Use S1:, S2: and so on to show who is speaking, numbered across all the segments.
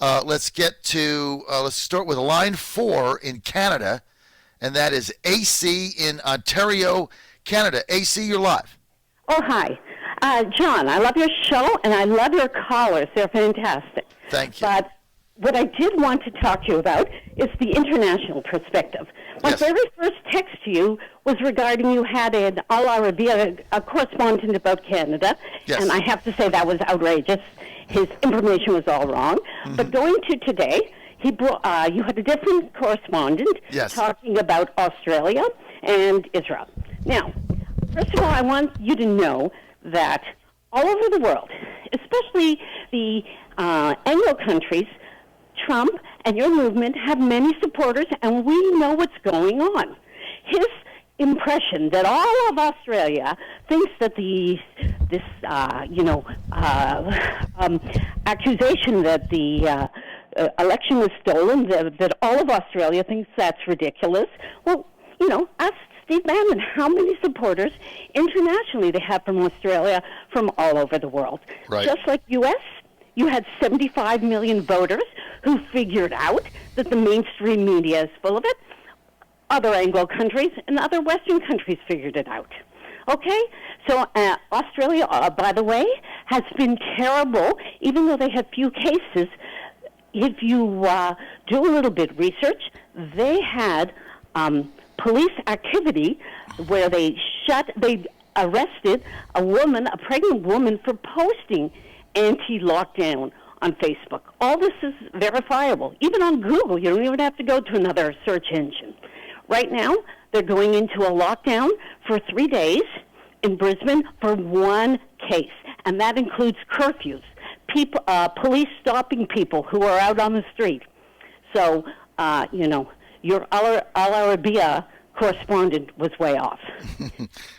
S1: Let's start with line 4 in Canada, and that is AC in Ontario, Canada. AC, you're live.
S2: Oh, hi. John, I love your show, and I love your callers. They're fantastic.
S1: Thank you.
S2: But what I did want to talk to you about is the international perspective. My very first text to you was regarding you had an Al Arabiya, a correspondent about Canada, and I have to say that was outrageous. His information was all wrong. Mm-hmm. But going to today, you had a different correspondent talking about Australia and Israel. Now, first of all, I want you to know that all over the world, especially the Anglo countries, Trump and your movement have many supporters, and we know what's going on. His impression that all of Australia thinks that this accusation that the election was stolen, that all of Australia thinks that's ridiculous. Well, ask Steve Bannon how many supporters internationally they have from Australia from all over the world.
S1: Right.
S2: Just like U.S., you had 75 million voters who figured out that the mainstream media is full of it. Other Anglo countries and other Western countries figured it out. Okay? So Australia, by the way, has been terrible, even though they have few cases. If you do a little bit of research, they had police activity where they arrested a pregnant woman for posting anti-lockdown on Facebook. All this is verifiable. Even on Google, you don't even have to go to another search engine. Right now, they're going into a lockdown for 3 days in Brisbane for one case, and that includes curfews, police stopping people who are out on the street. So, your Al Arabiya correspondent was way off.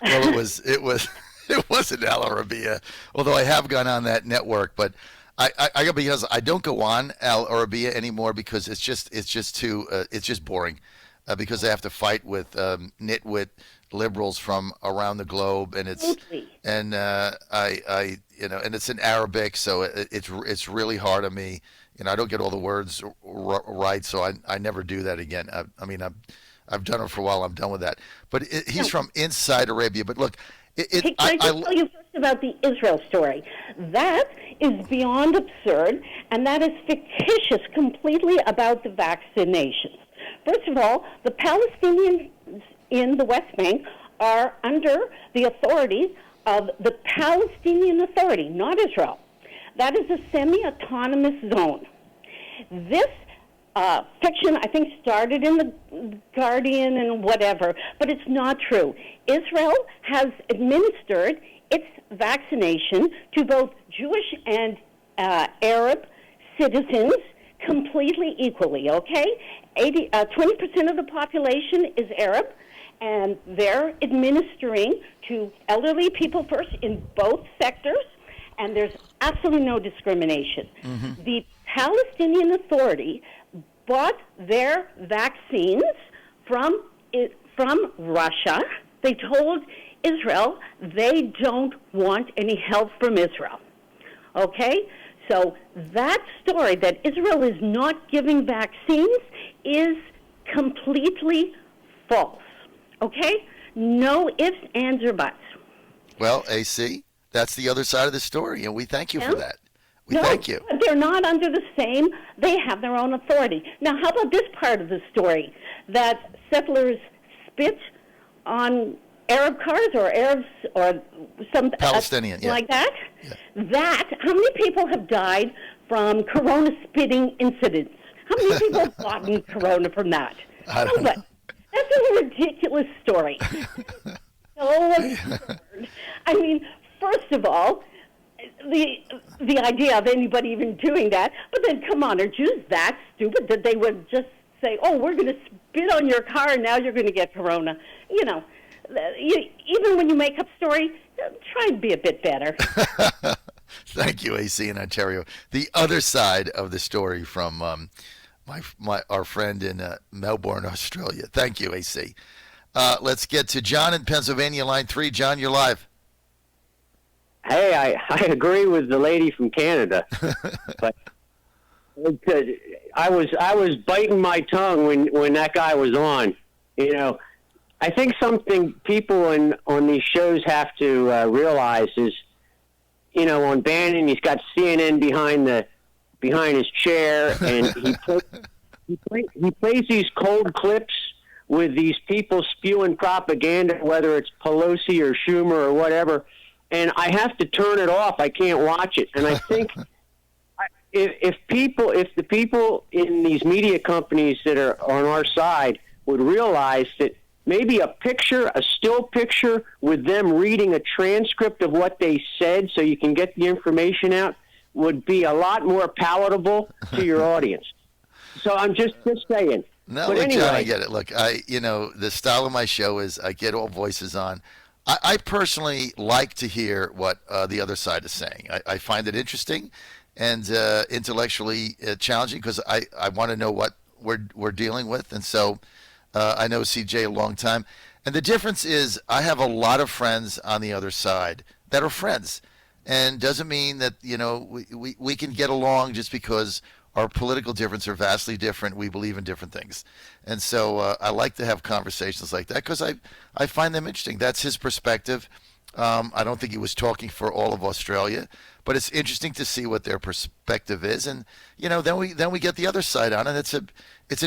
S1: Well, it wasn't Al Arabiya, although I have gone on that network, but because I don't go on Al Arabiya anymore because it's just boring, because I have to fight with nitwit liberals from around the globe, and it's and it's in Arabic, so it's really hard on me. I don't get all the words right, so I never do that again. I've done it for a while. I'm done with that. But he's from inside Arabia. But look,
S2: Can I tell you first about the Israel story? That is beyond absurd, and that is fictitious completely about the vaccinations. First of all, the Palestinians in the West Bank are under the authority of the Palestinian Authority, not Israel. That is a semi-autonomous zone. This fiction, I think, started in the Guardian and whatever, but it's not true. Israel has administered its vaccination to both Jewish and Arab citizens completely equally, okay? 20% of the population is Arab, and they're administering to elderly people first in both sectors, and there's absolutely no discrimination. Mm-hmm. The Palestinian Authority bought their vaccines from Russia. They told Israel they don't want any help from Israel. Okay? So that story that Israel is not giving vaccines is completely false. Okay? No ifs, ands, or buts.
S1: Well, AC, that's the other side of the story, and we thank you for that. Thank you.
S2: They're not under the same. They have their own authority. Now, how about this part of the story? That settlers spit on Arab cars or Arabs or some
S1: Palestinian,
S2: like that? Yeah. How many people have died from corona spitting incidents? How many people have gotten corona from that?
S1: I don't know.
S2: That's a ridiculous story. So absurd. I mean, first of all, the idea of anybody even doing that, but then come on, are Jews that stupid that they would just say, oh, we're going to spit on your car and now you're going to get corona? Even when you make up story, try and be a bit better.
S1: Thank you, AC in Ontario. The other side of the story from our friend in Melbourne, Australia. Thank you, AC. Let's get to John in Pennsylvania, line 3. John, you're live.
S3: Hey, I agree with the lady from Canada, but I was biting my tongue when that guy was on. You know, I think something people on these shows have to realize is, you know, on Bannon, he's got CNN behind his chair, and he plays these cold clips with these people spewing propaganda, whether it's Pelosi or Schumer or whatever, and I have to turn it off. I can't watch it, and I think. If the people in these media companies that are on our side would realize that maybe a still picture with them reading a transcript of what they said so you can get the information out would be a lot more palatable to your audience. So I'm just saying.
S1: No,
S3: but
S1: look,
S3: anyway,
S1: John, I get it. Look, the style of my show is I get all voices on. I personally like to hear what the other side is saying. I find it interesting and intellectually challenging because I want to know what we're dealing with. And so I know CJ a long time. And the difference is I have a lot of friends on the other side that are friends. And doesn't mean that, you know, we can get along just because our political differences are vastly different. We believe in different things. And so I like to have conversations like that because I find them interesting. That's his perspective. I don't think he was talking for all of Australia, but it's interesting to see what their perspective is, and you know, then we get the other side on, and it's an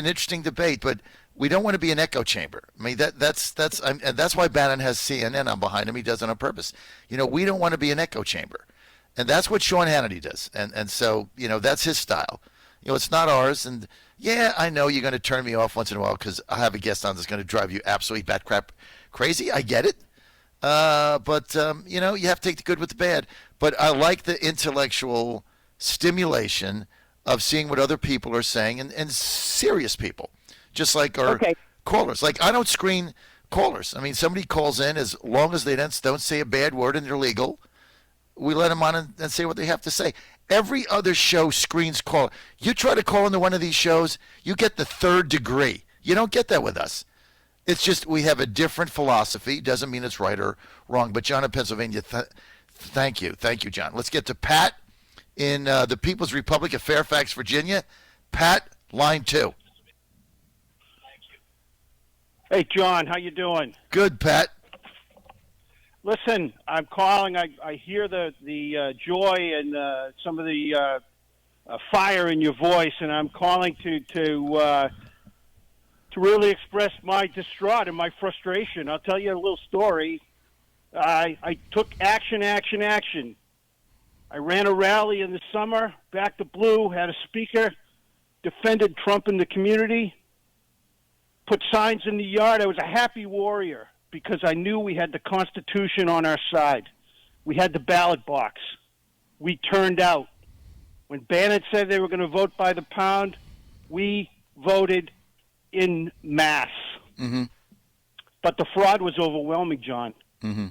S1: interesting debate. But we don't want to be an echo chamber. I mean, and that's why Bannon has CNN on behind him. He does it on purpose. You know, we don't want to be an echo chamber, and that's what Sean Hannity does, and so you know that's his style. You know, it's not ours. And yeah, I know you're going to turn me off once in a while because I have a guest on that's going to drive you absolutely bat crap crazy. I get it. But you know, you have to take the good with the bad. But I like the intellectual stimulation of seeing what other people are saying, and serious people, just like our callers. Like, I don't screen callers. I mean, somebody calls in, as long as they don't say a bad word and they're legal, we let them on and say what they have to say. Every other show screens call. You try to call into one of these shows, you get the third degree. You don't get that with us. It's just we have a different philosophy. Doesn't mean it's right or wrong. But John in Pennsylvania, thank you. Thank you, John. Let's get to Pat in the People's Republic of Fairfax, Virginia. Pat, line 2.
S4: Hey, John, how you doing?
S1: Good, Pat.
S4: Listen, I'm calling. I hear the joy and some of the fire in your voice, and I'm calling to really express my distraught and my frustration. I'll tell you a little story. I took action. I ran a rally in the summer, back to blue, had a speaker, defended Trump in the community, put signs in the yard. I was a happy warrior because I knew we had the Constitution on our side. We had the ballot box. We turned out. When Bannon said they were going to vote by the pound, we voted in mass.
S1: Mm-hmm.
S4: But the fraud was overwhelming, John.
S1: Mm-hmm.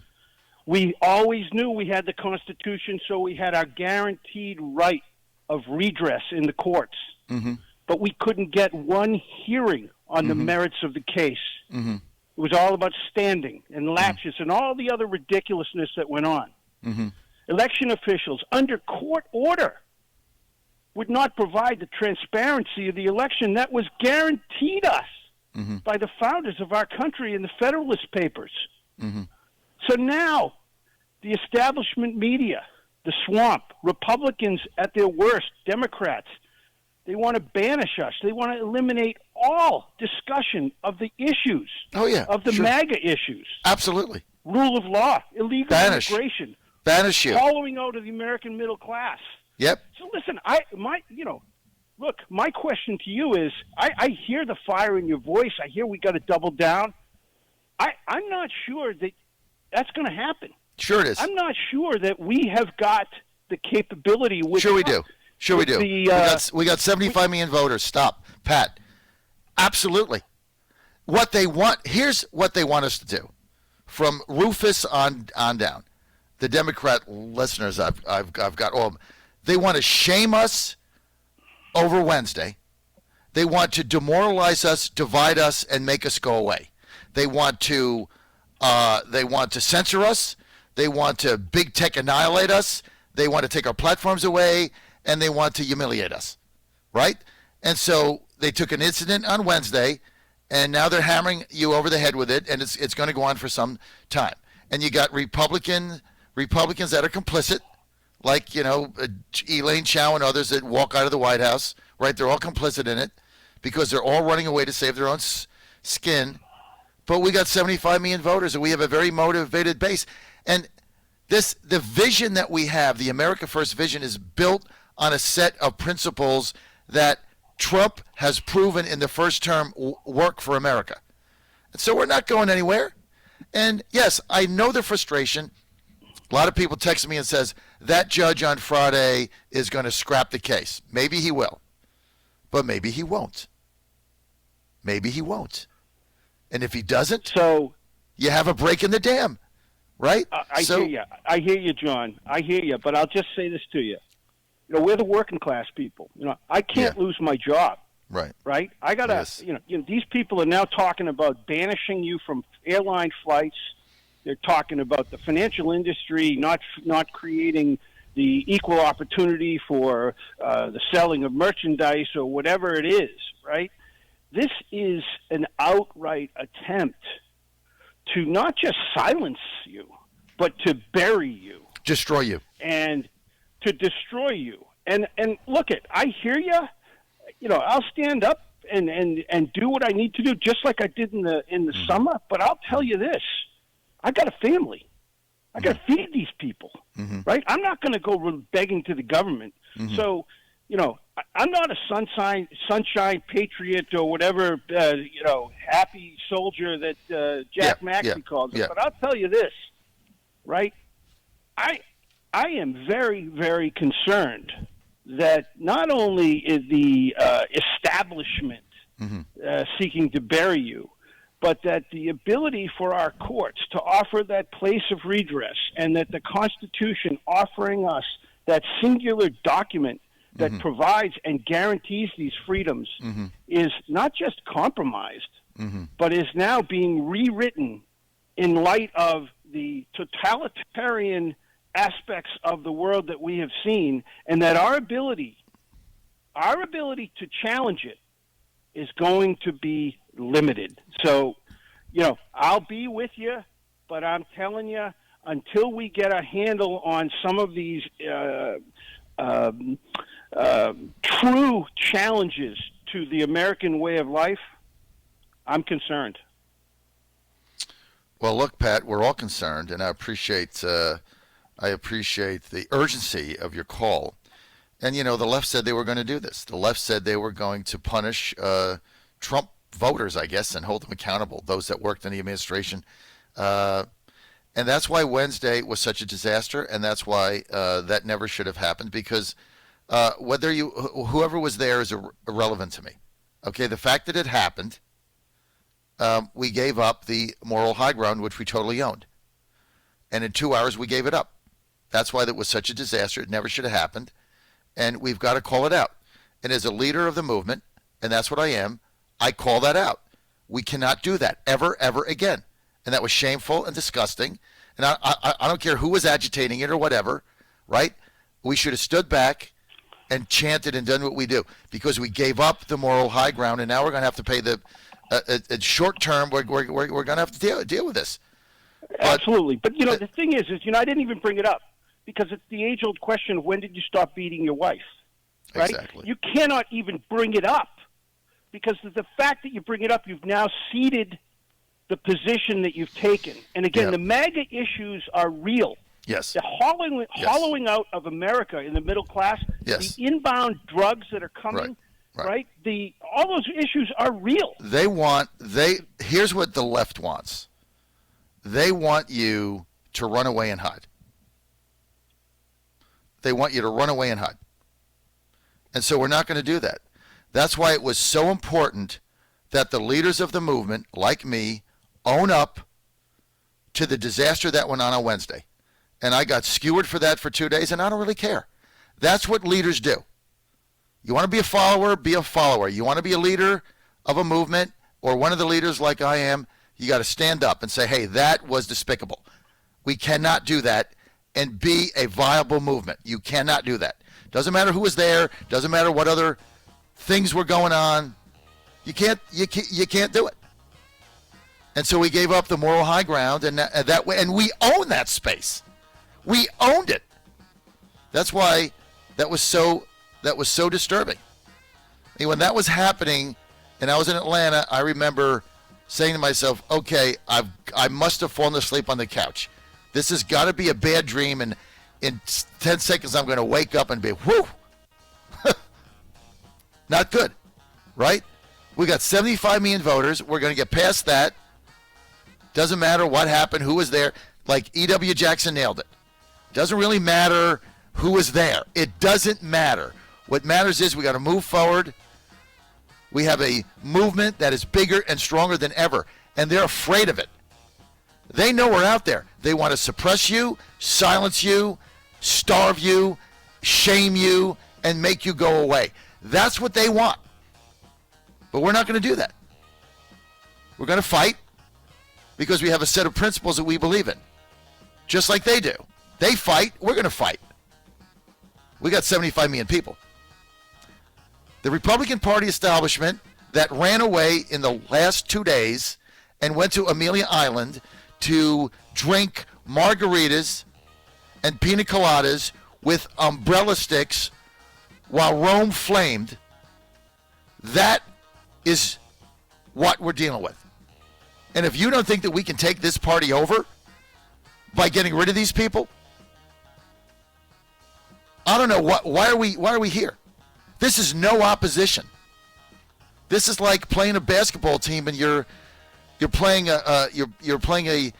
S4: We always knew we had the Constitution, so we had our guaranteed right of redress in the courts.
S1: Mm-hmm.
S4: But we couldn't get one hearing on the merits of the case.
S1: Mm-hmm.
S4: It was all about standing and latches and all the other ridiculousness that went on.
S1: Mm-hmm.
S4: Election officials, under court order, would not provide the transparency of the election that was guaranteed us by the founders of our country in the Federalist Papers.
S1: Mm-hmm.
S4: So now, the establishment media, the swamp, Republicans at their worst, Democrats, they want to banish us. They want to eliminate all discussion of the issues, of the MAGA issues.
S1: Absolutely.
S4: Rule of law, illegal immigration.
S1: Banish you.
S4: Hollowing out of the American middle class.
S1: Yep.
S4: So listen, my question to you is, I hear the fire in your voice. I hear we got to double down. I'm not sure that that's going to happen.
S1: Sure it is.
S4: I'm not sure that we have got the capability.
S1: Sure we do. We got 75 million voters. Stop. Pat. Absolutely. What they want, here's what they want us to do. From Rufus on down. The Democrat listeners, I've got all of them. They want to shame us over Wednesday. They want to demoralize us, divide us, and make us go away. They want to censor us. They want to big tech annihilate us. They want to take our platforms away, and they want to humiliate us. right? And so they took an incident on Wednesday, and now they're hammering you over the head with it, and it's going to go on for some time. And you got Republicans that are complicit, like, Elaine Chao and others that walk out of the White House, right? They're all complicit in it because they're all running away to save their own skin. But we got 75 million voters, and we have a very motivated base. And the vision that we have, the America First vision, is built on a set of principles that Trump has proven in the first term work for America. And so we're not going anywhere. And yes, I know the frustration. A lot of people text me and says, that judge on Friday is going to scrap the case. Maybe he will, but maybe he won't. Maybe he won't. And if he doesn't,
S4: so
S1: you have a break in the dam, right?
S4: I hear you, John. I hear you, but I'll just say this to you. We're the working class people. I can't lose my job.
S1: Right.
S4: Right? I got to, these people are now talking about banishing you from airline flights. They're talking about the financial industry not creating the equal opportunity for the selling of merchandise or whatever it is, right? This is an outright attempt to not just silence you, but to bury you.
S1: Destroy you.
S4: And to destroy you. And look I hear you. I'll stand up and do what I need to do, just like I did in the summer. But I'll tell you this: I got a family. I got to feed these people, right? I'm not going to go begging to the government. So, I'm not a sunshine patriot or whatever, happy soldier that Jack Maxey calls it. But I'll tell you this, right? I am very, very concerned that not only is the establishment seeking to bury you, but that the ability for our courts to offer that place of redress, and that the Constitution offering us that singular document that provides and guarantees these freedoms is not just compromised, but is now being rewritten in light of the totalitarian aspects of the world that we have seen, and that our ability to challenge it is going to be limited. So, I'll be with you, but I'm telling you, until we get a handle on some of these true challenges to the American way of life, I'm concerned.
S1: Well, look, Pat, we're all concerned, and I appreciate the urgency of your call. And, the left said they were going to do this. The left said they were going to punish Trump voters, I guess, and hold them accountable, those that worked in the administration. And that's why Wednesday was such a disaster, and that's why that never should have happened, because whoever was there is irrelevant to me. Okay, the fact that it happened, we gave up the moral high ground, which we totally owned. And in 2 hours, we gave it up. That's why that was such a disaster. It never should have happened. And we've got to call it out. And as a leader of the movement, and that's what I am, I call that out. We cannot do that ever, ever again. And that was shameful and disgusting. And I don't care who was agitating it or whatever, right? We should have stood back and chanted and done what we do, because we gave up the moral high ground, and now we're going to have to pay the short term. We're going to have to deal with this.
S4: Absolutely. But, the thing is, I didn't even bring it up, because it's the age-old question of when did you stop beating your wife, right?
S1: Exactly.
S4: You cannot even bring it up, because the fact that you bring it up, you've now ceded the position that you've taken. And again, the MAGA issues are real.
S1: Yes.
S4: The hollowing out of America in the middle class,
S1: yes.
S4: The inbound drugs that are coming, right? All those issues are real.
S1: Here's what the left wants. They want you to run away and hide. They want you to run away and hide. And so we're not going to do that. That's why it was so important that the leaders of the movement, like me, own up to the disaster that went on Wednesday. And I got skewered for that for 2 days, and I don't really care. That's what leaders do. You want to be a follower, be a follower. You want to be a leader of a movement or one of the leaders like I am, you got to stand up and say, hey, that was despicable. We cannot do that and be a viable movement. You cannot do that. Doesn't matter who was there. Doesn't matter what other things were going on. You can't do it. And so we gave up the moral high ground, and that way, and we own that space. We owned it. That's why that was so disturbing. I mean, when that was happening, and I was in Atlanta, I remember saying to myself, "Okay, I must have fallen asleep on the couch. This has got to be a bad dream, and in 10 seconds I'm going to wake up and be whoo." Not good, right? We got 75 million voters. We're going to get past that. Doesn't matter what happened, who was there. Like E.W. Jackson nailed it. Doesn't really matter who was there. It doesn't matter. What matters is we got to move forward. We have a movement that is bigger and stronger than ever, and they're afraid of it. They know we're out there. They want to suppress you, silence you, starve you, shame you, and make you go away. That's what they want. But we're not going to do that. We're going to fight because we have a set of principles that we believe in, just like they do. They fight, we're going to fight. We got 75 million people. The Republican Party establishment that ran away in the last 2 days and went to Amelia Island to drink margaritas and pina coladas with umbrella sticks while Rome flamed, that is what we're dealing with. And if you don't think that we can take this party over by getting rid of these people, I don't know why are we here? This is no opposition. This is like playing a basketball team and you're playing a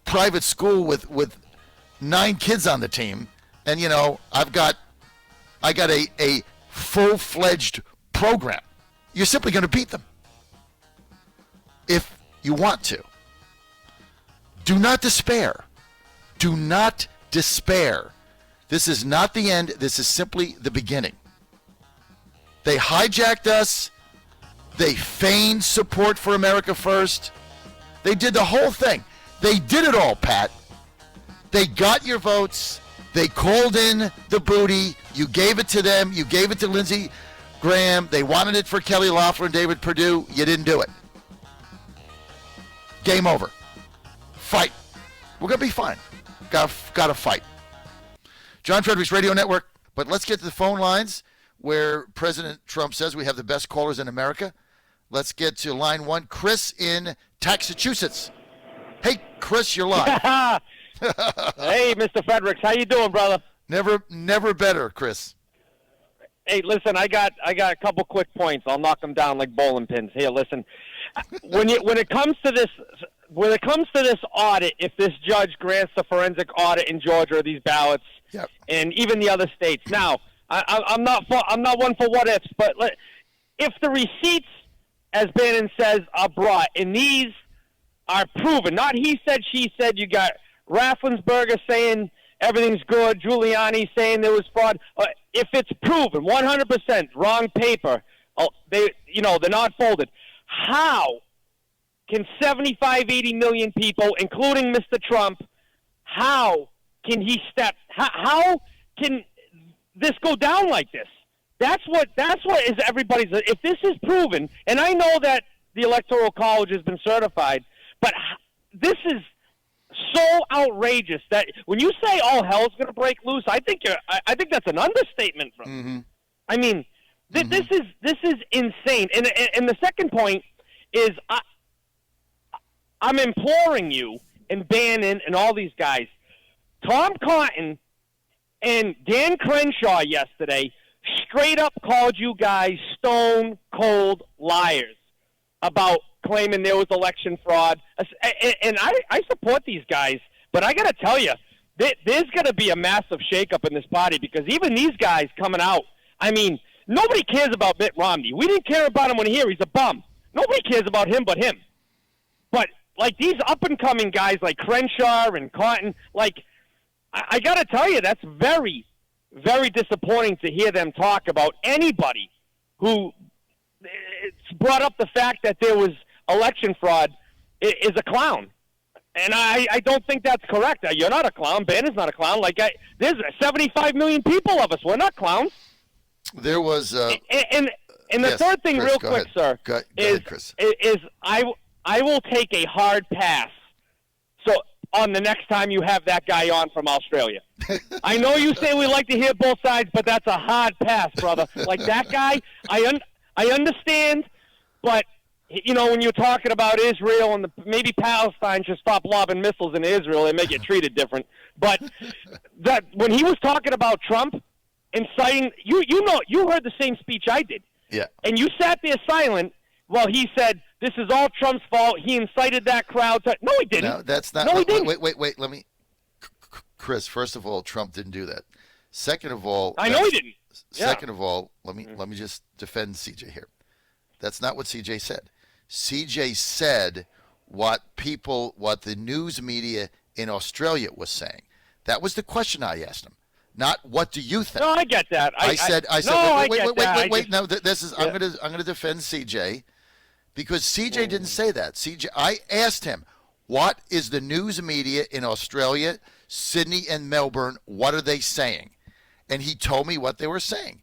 S1: private school with 9 kids on the team, and I got a full-fledged program. You're simply going to beat them if you want to. Do not despair. Do not despair. This is not the end. This is simply the beginning. They hijacked us. They feigned support for America First. They did the whole thing. They did it all, Pat. They got your votes. They called in the booty. You gave it to them. You gave it to Lindsey Graham. They wanted it for Kelly Loeffler and David Perdue. You didn't do it. Game over. Fight. We're going to be fine. Got to fight. John Fredericks Radio Network. But let's get to the phone lines where President Trump says we have the best callers in America. Let's get to line 1. Chris in Massachusetts. Hey, Chris, you're live.
S5: Hey, Mr. Fredericks, how you doing, brother?
S1: Never better, Chris.
S5: Hey, listen, I got a couple quick points. I'll knock them down like bowling pins. Here, listen. When it comes to this audit, if this judge grants the forensic audit in Georgia of these ballots, yep, and even the other states. Now, I'm not one for what ifs, but if the receipts, as Bannon says, are brought and these are proven, not he said, she said, you got Raffensperger saying everything's good, Giuliani saying there was fraud. If it's proven 100% wrong paper, they're not folded. How can 75, 80 million people, including Mr. Trump, how can he step? How can this go down like this? That's what is everybody's. If this is proven, and I know that the Electoral College has been certified, but this is so outrageous that when you say all hell's going to break loose, I think that's an understatement.
S1: Mm-hmm.
S5: I mean, this is insane. And the second point is I'm imploring you and Bannon and all these guys, Tom Cotton and Dan Crenshaw yesterday straight up called you guys stone cold liars about claiming there was election fraud. And I support these guys, but I got to tell you, there's going to be a massive shakeup in this party because even these guys coming out, I mean, nobody cares about Mitt Romney. We didn't care about him when he's a bum. Nobody cares about him but him. But, like, these up-and-coming guys like Crenshaw and Cotton, like, I got to tell you, that's very, very disappointing to hear them talk about anybody who brought up the fact that there was election fraud is a clown. And I don't think that's correct. You're not a clown. Bannon's not a clown. There's 75 million people of us. We're not clowns.
S1: There was...
S5: And And the third thing,
S1: Chris,
S5: real
S1: go
S5: quick,
S1: ahead.
S5: sir,
S1: Go ahead, Chris.
S5: is I will take a hard pass. So on the next time you have that guy on from Australia, I know you say we like to hear both sides, but that's a hard pass, brother. Like that guy, I understand, but you know when you're talking about Israel and maybe Palestine should stop lobbing missiles into Israel, they may get treated different. But that when he was talking about Trump inciting, you heard the same speech I did.
S1: Yeah.
S5: And you sat there silent while he said, this is all Trump's fault. He incited that crowd. No, he didn't.
S1: No, that's not.
S5: No, he didn't.
S1: Wait. Let me. Chris, first of all, Trump didn't do that. Second of all.
S5: I know he didn't.
S1: Second of all, let me just defend CJ here. That's not what CJ said. CJ said what the news media in Australia was saying. That was the question I asked him. Not what do you think?
S5: No, I get that.
S1: I said. Wait. No, this is.
S5: Yeah.
S1: I'm gonna defend CJ because CJ didn't say that. CJ, I asked him, what is the news media in Australia, Sydney, and Melbourne? What are they saying? And he told me what they were saying.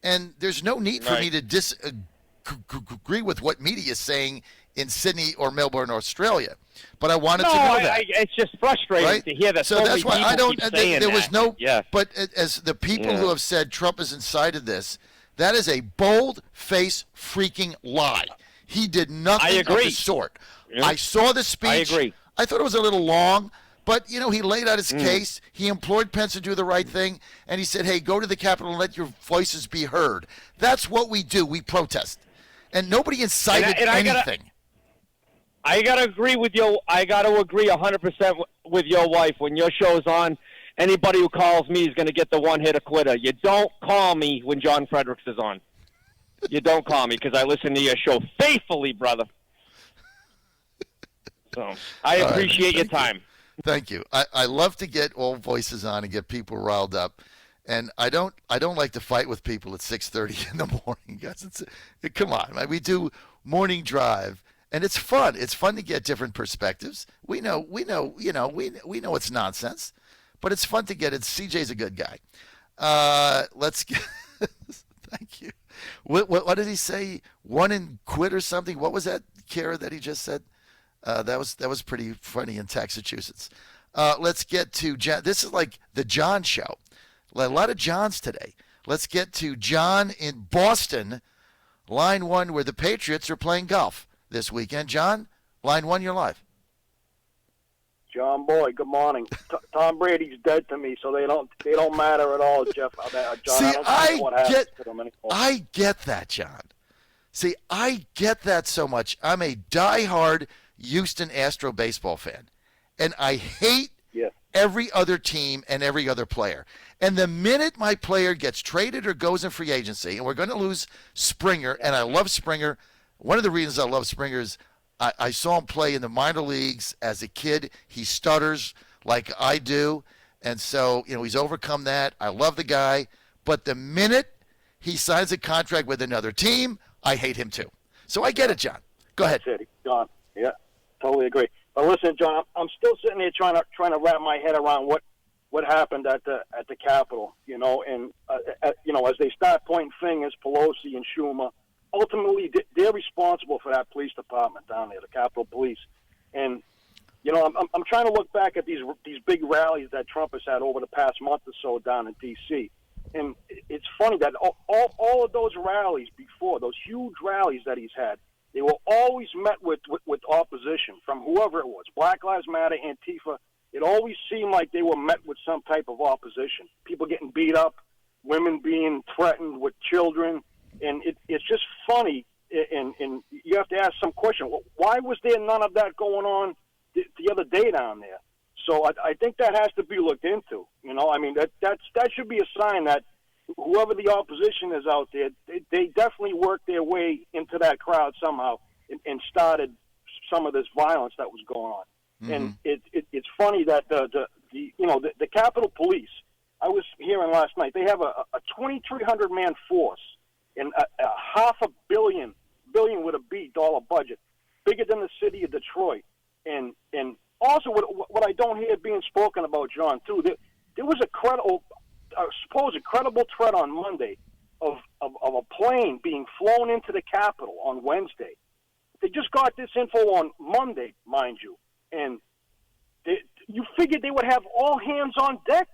S1: And there's no need for me to disagree with what media is saying in Sydney or Melbourne, Australia. But I wanted to know that.
S5: It's just frustrating to hear that.
S1: So that's why I don't. There was no.
S5: Yeah.
S1: But as the people who have said Trump has incited this, that is a bold-faced freaking lie. He did nothing of the sort. Yeah. I saw the speech.
S5: I agree.
S1: I thought it was a little long, but he laid out his case. He implored Pence to do the right thing, and he said, "Hey, go to the Capitol and let your voices be heard." That's what we do. We protest, and nobody incited anything.
S5: I gotta agree with you. I gotta agree 100% with your wife. When your show's on, anybody who calls me is gonna get the one-hitter quitter. You don't call me when John Fredericks is on. You don't call me because I listen to your show faithfully, brother. So I appreciate your time.
S1: Thank you. I love to get all voices on and get people riled up, and I don't like to fight with people at 6:30 in the morning, guys. Come on, man. We do morning drive. And it's fun. It's fun to get different perspectives. We know it's nonsense, but it's fun to get it. CJ's a good guy. Let's get. Thank you. What did he say? One and quit or something? What was that, Kara, that he just said? That was pretty funny in Massachusetts. Let's get to John. This is like the John show. A lot of Johns today. Let's get to John in Boston, line 1, where the Patriots are playing golf this weekend. John, line 1, you're live.
S6: John Boy, good morning. Tom Brady's dead to me, so they don't matter at all, Jeff. John,
S1: See,
S6: I
S1: get that, John. See, I get that so much. I'm a diehard Houston Astro baseball fan, and I hate every other team and every other player. And the minute my player gets traded or goes in free agency, and we're going to lose Springer, and I love Springer. One of the reasons I love Springer is I saw him play in the minor leagues as a kid. He stutters like I do, and so he's overcome that. I love the guy, but the minute he signs a contract with another team, I hate him too. So I get it, John. Go ahead,
S6: John. Yeah, totally agree. But listen, John, I'm still sitting here trying to wrap my head around what happened at the Capitol. And as they start pointing fingers, Pelosi and Schumer. Ultimately, they're responsible for that police department down there, the Capitol Police. And, I'm trying to look back at these big rallies that Trump has had over the past month or so down in D.C. And it's funny that all of those rallies before, those huge rallies that he's had, they were always met with opposition from whoever it was, Black Lives Matter, Antifa. It always seemed like they were met with some type of opposition. People getting beat up, women being threatened with children. And it's just funny, and you have to ask some question. Why was there none of that going on the other day down there? So I think that has to be looked into. That should be a sign that whoever the opposition is out there, they definitely worked their way into that crowd somehow and started some of this violence that was going on. Mm-hmm. And it's funny that the Capitol Police. I was hearing last night they have a 2,300 man force. And a $500 billion with a B dollar budget, bigger than the city of Detroit, and also what I don't hear being spoken about, John, too. There was a supposed credible threat on Monday of a plane being flown into the Capitol on Wednesday. They just got this info on Monday, mind you, and you figured they would have all hands on deck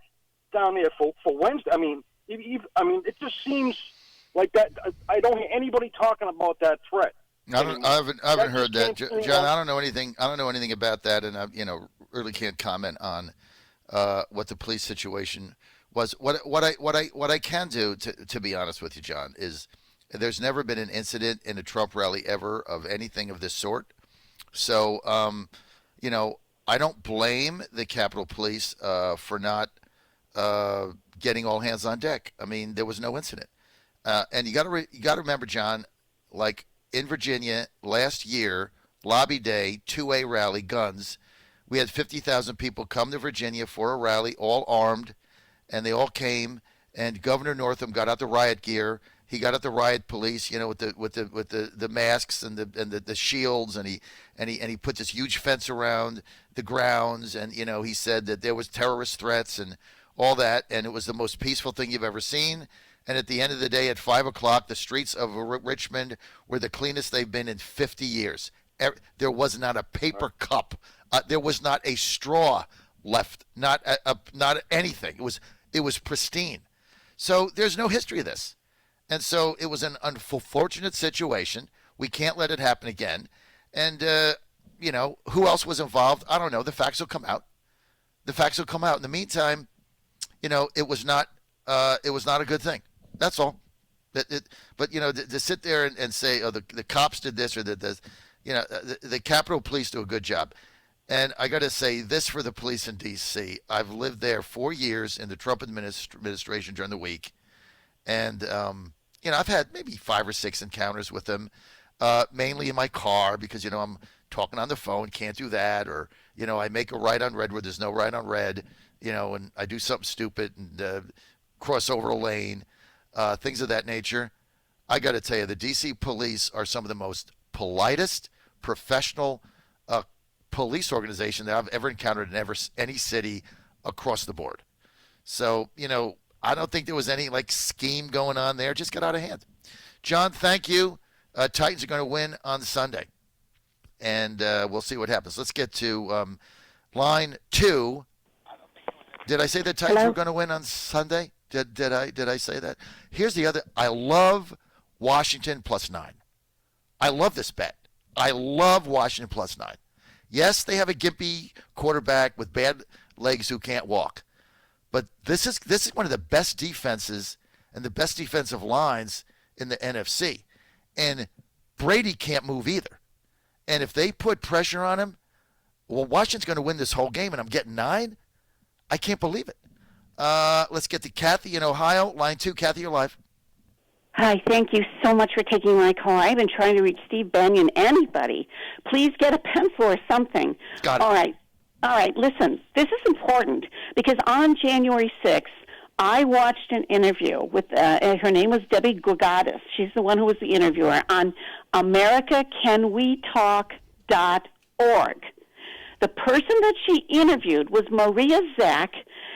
S6: down there for Wednesday. I mean, it just seems like that. I don't hear anybody talking about that threat.
S1: I haven't heard that, John. I don't know anything. I don't know anything about that, and I, really can't comment on what the police situation was. What I can do, to be honest with you, John, is there's never been an incident in a Trump rally ever of anything of this sort. So, I don't blame the Capitol Police for not getting all hands on deck. I mean, there was no incident, and you got to remember, John, like in Virginia last year, Lobby Day, 2A rally, guns. We had 50,000 people come to Virginia for a rally, all armed, and they all came. And Governor Northam got out the riot gear. He got out the riot police, with the masks and the shields, and he put this huge fence around the grounds, and he said that there was terrorist threats and all that, and it was the most peaceful thing you've ever seen. And at the end of the day, at 5 o'clock, the streets of Richmond were the cleanest they've been in 50 years. There was not a paper cup. There was not a straw left. Not anything. It was pristine. So there's no history of this. And so it was an unfortunate situation. We can't let it happen again. And, who else was involved? I don't know. The facts will come out. In the meantime, it was not a good thing. That's all. But to sit there and say, oh, the cops did this or the Capitol Police do a good job. And I got to say this for the police in D.C. I've lived there 4 years in the Trump administration during the week. And, I've had maybe 5 or 6 encounters with them, mainly in my car because, I'm talking on the phone, can't do that. Or, I make a right on red where there's no right on red, and I do something stupid and cross over a lane, things of that nature. I got to tell you, the D.C. police are some of the most politest, professional police organization that I've ever encountered in any city across the board. So, I don't think there was any scheme going on there. Just got out of hand. John, thank you. Titans are going to win on Sunday, and we'll see what happens. Let's get to line 2. Did I say the Titans were going to win on Sunday? Did I say that? Here's the other. I love Washington +9. I love this bet. I love Washington +9. Yes, they have a gimpy quarterback with bad legs who can't walk. But this is one of the best defenses and the best defensive lines in the NFC. And Brady can't move either. And if they put pressure on him, well, Washington's going to win this whole game, and I'm getting 9? I can't believe it. Let's get to Kathy in Ohio. Line 2, Kathy, you're live.
S2: Hi, thank you so much for taking my call. I've been trying to reach Steve Bannon. Anybody, please get a pencil or something.
S1: Got it.
S2: All right, listen, this is important because on January 6th, I watched an interview with, her name was Debbie Godzilla. She's the one who was the interviewer on AmericaCanWeTalk.org. The person that she interviewed was Maria Zack,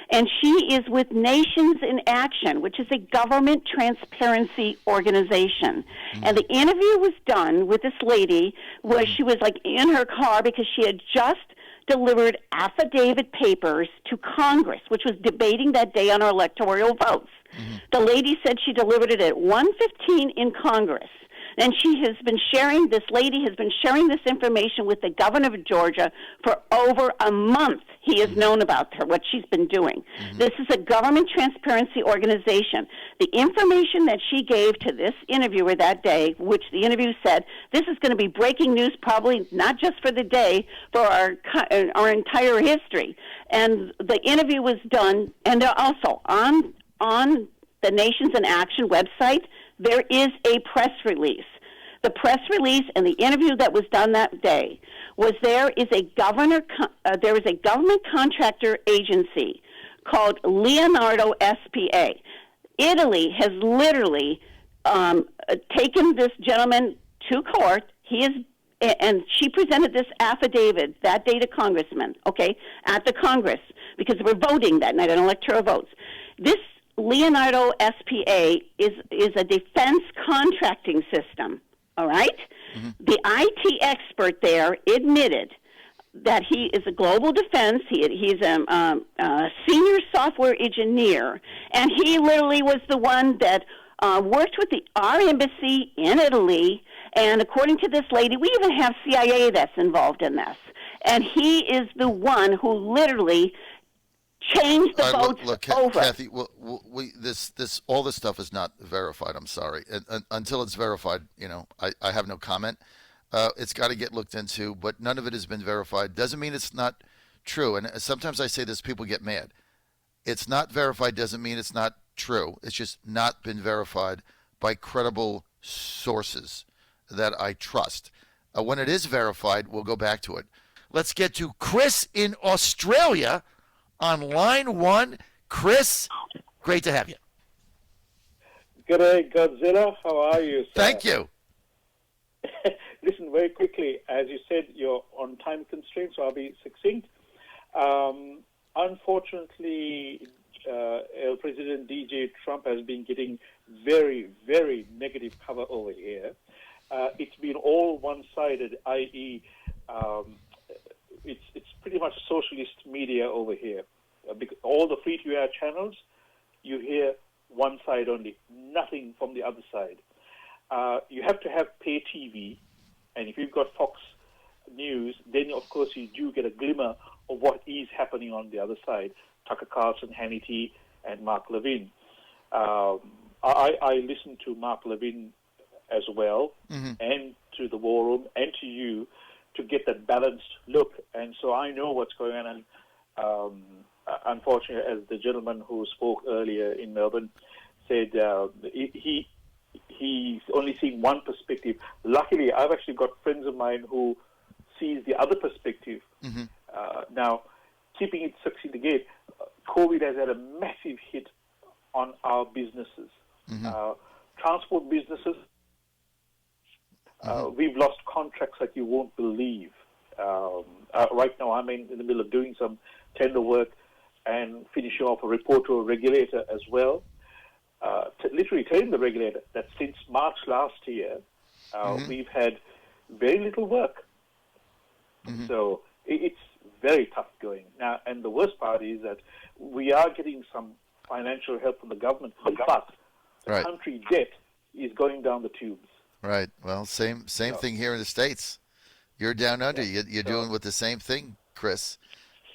S2: and she is with Nations in Action, which is a government transparency organization. Mm-hmm. And the interview was done with this lady where she was in her car because she had just delivered affidavit papers to Congress, which was debating that day on our electoral votes. Mm-hmm. The lady said she delivered it at 1:15 in Congress. And this lady has been sharing this information with the governor of Georgia for over a month. He has known about her, what she's been doing. Mm-hmm. This is a government transparency organization. The information that she gave to this interviewer that day, which the interview said, this is going to be breaking news probably not just for the day, for our entire history. And the interview was done, and also on the Nations in Action website, there is a press release. The press release and the interview that was done that day was there is a government contractor agency called Leonardo SPA. Italy has literally taken this gentleman to court. And she presented this affidavit that day to congressmen, at the Congress, because we're voting that night on electoral votes. This Leonardo SPA is a defense contracting system, all right? Mm-hmm. The IT expert there admitted that he is a global defense. He's a senior software engineer, and he literally was the one that worked with our embassy in Italy. And according to this lady, we even have CIA that's involved in this. And he is the one who literally changed the votes over.
S1: Kathy, all this stuff is not verified. I'm sorry. Until it's verified, I have no comment. It's got to get looked into, but none of it has been verified. Doesn't mean it's not true. And sometimes I say this, people get mad. It's not verified doesn't mean it's not true. It's just not been verified by credible sources that I trust. When it is verified, we'll go back to it. Let's get to Chris in Australia on line 1. Chris, great to have you.
S7: Good day, Godzilla. How are you, sir?
S1: Thank you.
S7: Listen, very quickly, as you said, you're on time constraints, so I'll be succinct. Unfortunately, El President DJ Trump has been getting very, very negative cover over here. It's been all one-sided, i.e., it's pretty much socialist media over here. Because all the free-to-air channels, you hear one side only, nothing from the other side. You have to have pay TV, and if you've got Fox News, then of course you do get a glimmer of what is happening on the other side. Tucker Carlson, Hannity, and Mark Levin. I listen to Mark Levin as well, mm-hmm. and to the War Room, and to you, to get that balanced look. And so I know what's going on. And unfortunately, as the gentleman who spoke earlier in Melbourne said, he's only seeing one perspective. Luckily, I've actually got friends of mine who sees the other perspective. Mm-hmm. Now, keeping it succinct again, COVID has had a massive hit on our businesses. Mm-hmm. Transport businesses, we've lost contracts like you won't believe. Right now, I'm in the middle of doing some tender work and finishing off a report to a regulator as well. Literally telling the regulator that since March last year, we've had very little work. Mm-hmm. So it's very tough going. Now, and the worst part is that we are getting some financial help from the government, but the country debt is going down the tubes.
S1: Right. Well, same thing here in the States. You're down under. You're doing with the same thing, Chris.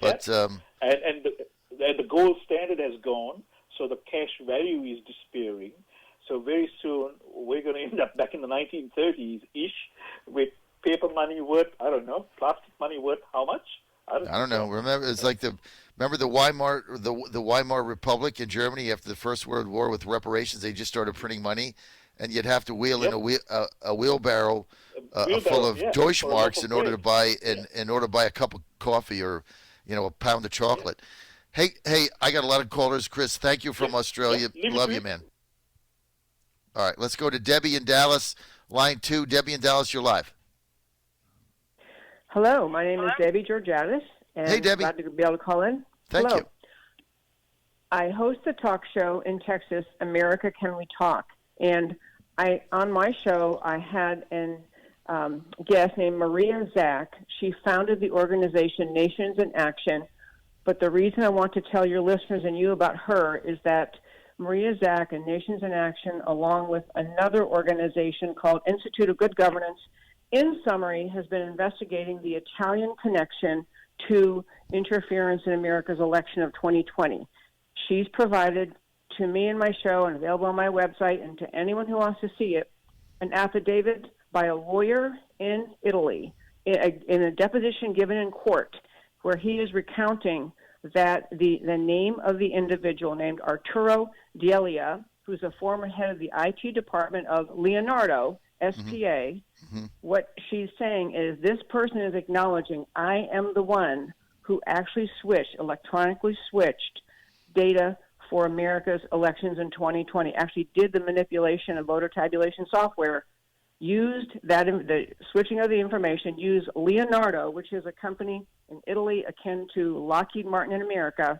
S1: But
S7: and the gold standard has gone, so the cash value is disappearing. So very soon we're going to end up back in the 1930s-ish with paper money worth, I don't know, plastic money worth how much? I don't know.
S1: Remember, it's like the Weimar Republic in Germany after the First World War with reparations. They just started printing money, and you'd have to wheel in a wheelbarrow full of Deutschmarks in order to buy a cup of coffee or a pound of chocolate. Hey, I got a lot of callers, Chris. Thank you from Australia. Love you, man. All right, let's go to Debbie in Dallas, line 2. Debbie in Dallas, you're live.
S8: Hello, my name is Debbie Georgiadis, and
S1: hey, Debbie.
S8: glad to be able to call in.
S1: Thank you.
S8: I host a talk show in Texas, America Can We Talk? And on my show, I had a guest named Maria Zack. She founded the organization Nations in Action. But the reason I want to tell your listeners and you about her is that Maria Zack and Nations in Action, along with another organization called Institute of Good Governance, in summary, has been investigating the Italian connection to interference in America's election of 2020. She's provided to me and my show, and available on my website, and to anyone who wants to see it, an affidavit by a lawyer in Italy in a deposition given in court, where he is recounting that the name of the individual named Arturo Delia, who's a former head of the IT department of Leonardo, SPA, mm-hmm. What she's saying is this person is acknowledging I am the one who actually electronically switched data for America's elections in 2020, actually did the manipulation of voter tabulation software, used the switching of the information, used Leonardo, which is a company in Italy akin to Lockheed Martin in America,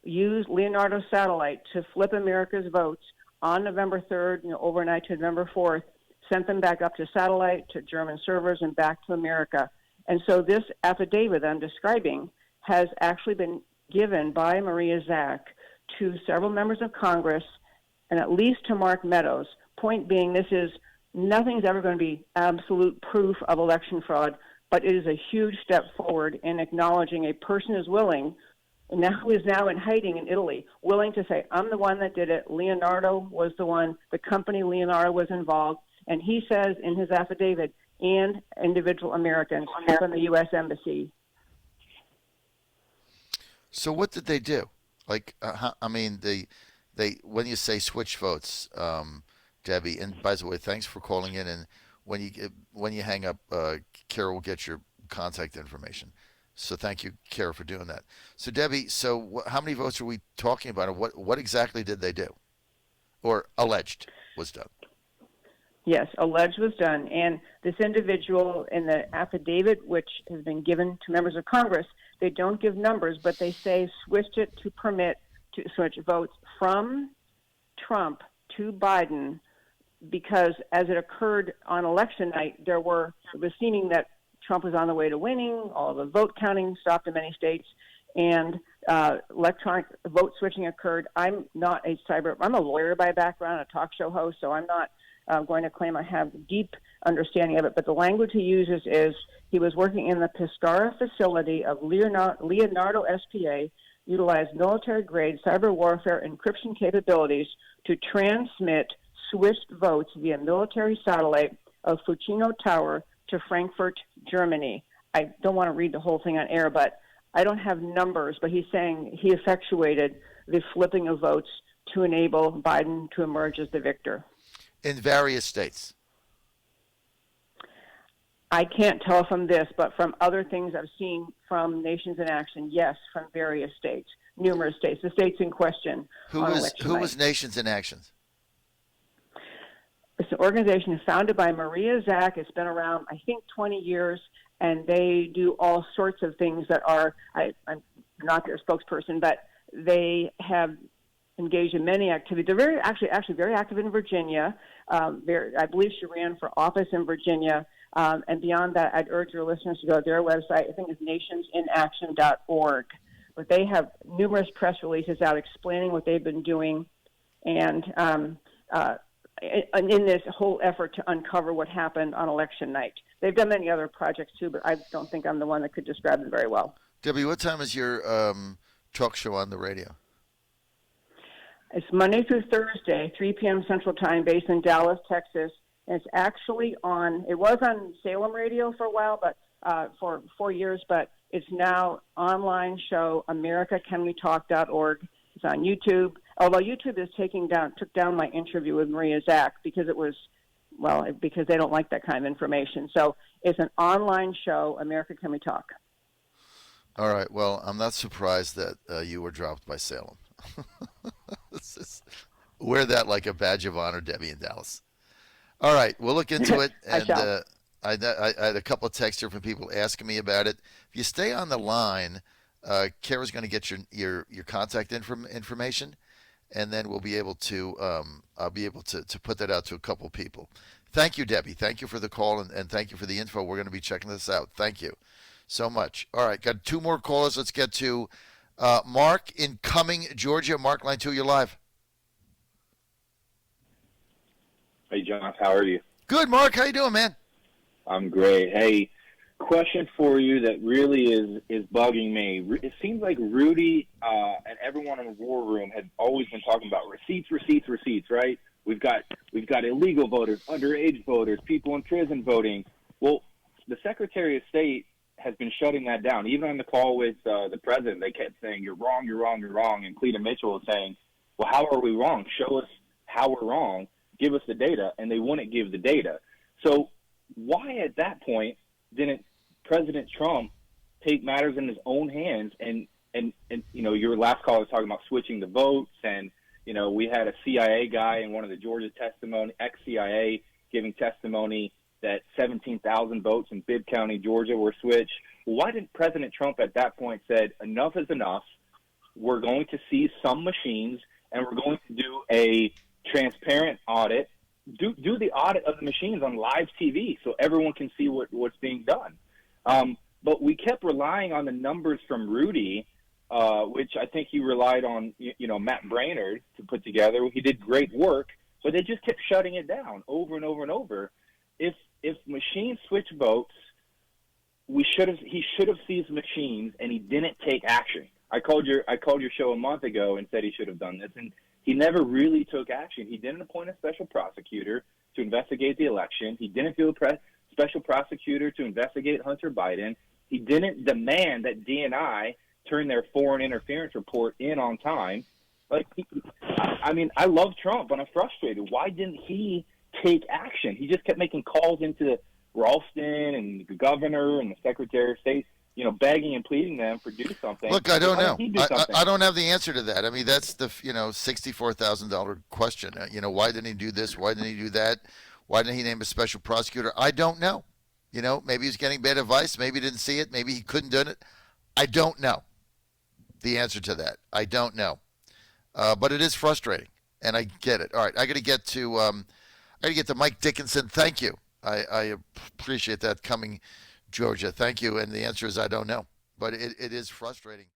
S8: used Leonardo satellite to flip America's votes on November 3rd, overnight to November 4th, sent them back up to satellite, to German servers, and back to America. And so this affidavit I'm describing has actually been given by Maria Zack to several members of Congress and at least to Mark Meadows. Point being, nothing's ever going to be absolute proof of election fraud, but it is a huge step forward in acknowledging a person is willing, who is now in hiding in Italy, willing to say, I'm the one that did it. Leonardo was the one. The company Leonardo was involved. And he says in his affidavit, and individual Americans from the U.S. Embassy.
S1: So what did they do? Like, they when you say switch votes, Debbie, and by the way, thanks for calling in. And when you hang up, Kara will get your contact information. So thank you, Kara, for doing that. So Debbie, how many votes are we talking about, and what exactly did they do, or alleged was done?
S8: Yes, alleged was done. And this individual in the affidavit, which has been given to members of Congress, they don't give numbers, but they say switched it to permit to switch votes from Trump to Biden, because as it occurred on election night, it was seeming that Trump was on the way to winning. All the vote counting stopped in many states, and electronic vote switching occurred. I'm a lawyer by background, a talk show host, so I'm not going to claim I have deep understanding of it, but the language he uses is he was working in the Pescara facility of Leonardo SPA, utilized military-grade cyber warfare encryption capabilities to transmit switched votes via military satellite of Fucino Tower to Frankfurt, Germany. I don't want to read the whole thing on air, but I don't have numbers, but he's saying he effectuated the flipping of votes to enable Biden to emerge as the victor.
S1: In various states.
S8: I can't tell from this, but from other things I've seen from Nations in Action, yes, from various states, numerous states, the states in question.
S1: Who was Nations in Action?
S8: It's an organization founded by Maria Zack. It's been around, I think, 20 years, and they do all sorts of things that are, I'm not their spokesperson, but they have engaged in many activities. They're very active in Virginia. I believe she ran for office in Virginia. And beyond that, I'd urge your listeners to go to their website. I think it's nationsinaction.org. But they have numerous press releases out explaining what they've been doing, and in this whole effort to uncover what happened on election night. They've done many other projects too, but I don't think I'm the one that could describe them very well.
S1: Debbie, what time is your talk show on the radio?
S8: It's Monday through Thursday, 3 p.m. Central Time, based in Dallas, Texas. And it's actually it was on Salem Radio for a while, but for 4 years, but it's now online show, americacanwetalk.org. It's on YouTube, although YouTube is took down my interview with Maria Zack because because they don't like that kind of information. So it's an online show, America Can We Talk.
S1: All right. Well, I'm not surprised that you were dropped by Salem. Wear that like a badge of honor, Debbie, in Dallas. All right, we'll look into it. And I had a couple of texts here from people asking me about it. If you stay on the line, Kara's going to get your contact information, and then we'll be able to I'll be able to put that out to a couple of people. Thank you, Debbie. Thank you for the call, and thank you for the info. We're going to be checking this out. Thank you so much. All right, got two more callers. Let's get to Mark in Cumming, Georgia. Mark, line 2, you're live.
S9: Hey, John, how are you?
S1: Good, Mark. How you doing, man?
S9: I'm great. Hey, question for you that really is bugging me. It seems like Rudy and everyone in the war room had always been talking about receipts, right? We've got illegal voters, underage voters, people in prison voting. Well, the Secretary of State has been shutting that down. Even on the call with the president, they kept saying, you're wrong. And Cleta Mitchell was saying, well, how are we wrong? Show us how we're wrong. Give us the data. And they wouldn't give the data. So why at that point didn't President Trump take matters in his own hands? And you know, your last call was talking about switching the votes. And, you know, we had a CIA guy in one of the Georgia testimony, ex-CIA, giving testimony that 17,000 votes in Bibb County, Georgia were switched. Why didn't President Trump at that point said enough is enough? we're going to seize some machines, and we're going to do a transparent audit. Do the audit of the machines on live TV so everyone can see what's being done. But we kept relying on the numbers from Rudy, which I think he relied on, Matt Brainerd to put together. He did great work, but they just kept shutting it down over and over and over. If machines switch votes, he should have seized machines, and he didn't take action. I called your show a month ago and said he should have done this, and he never really took action. He didn't appoint a special prosecutor to investigate the election. He didn't do a special prosecutor to investigate Hunter Biden. He didn't demand that DNI turn their foreign interference report in on time. I love Trump, but I'm frustrated. Why didn't he take action? He just kept making calls into Ralston and the governor and the Secretary of State, begging and pleading them for do something.
S1: Look, I don't know. I don't have the answer to that. I mean, that's the $64,000 question. Why didn't he do this? Why didn't he do that? Why didn't he name a special prosecutor? I don't know. Maybe he's getting bad advice. Maybe he didn't see it. Maybe he couldn't do it. I don't know the answer to that. I don't know. But it is frustrating, and I get it. All right, I got to get to Mike Dickinson. Thank you. I appreciate that coming, Georgia. Thank you. And the answer is I don't know. But it is frustrating.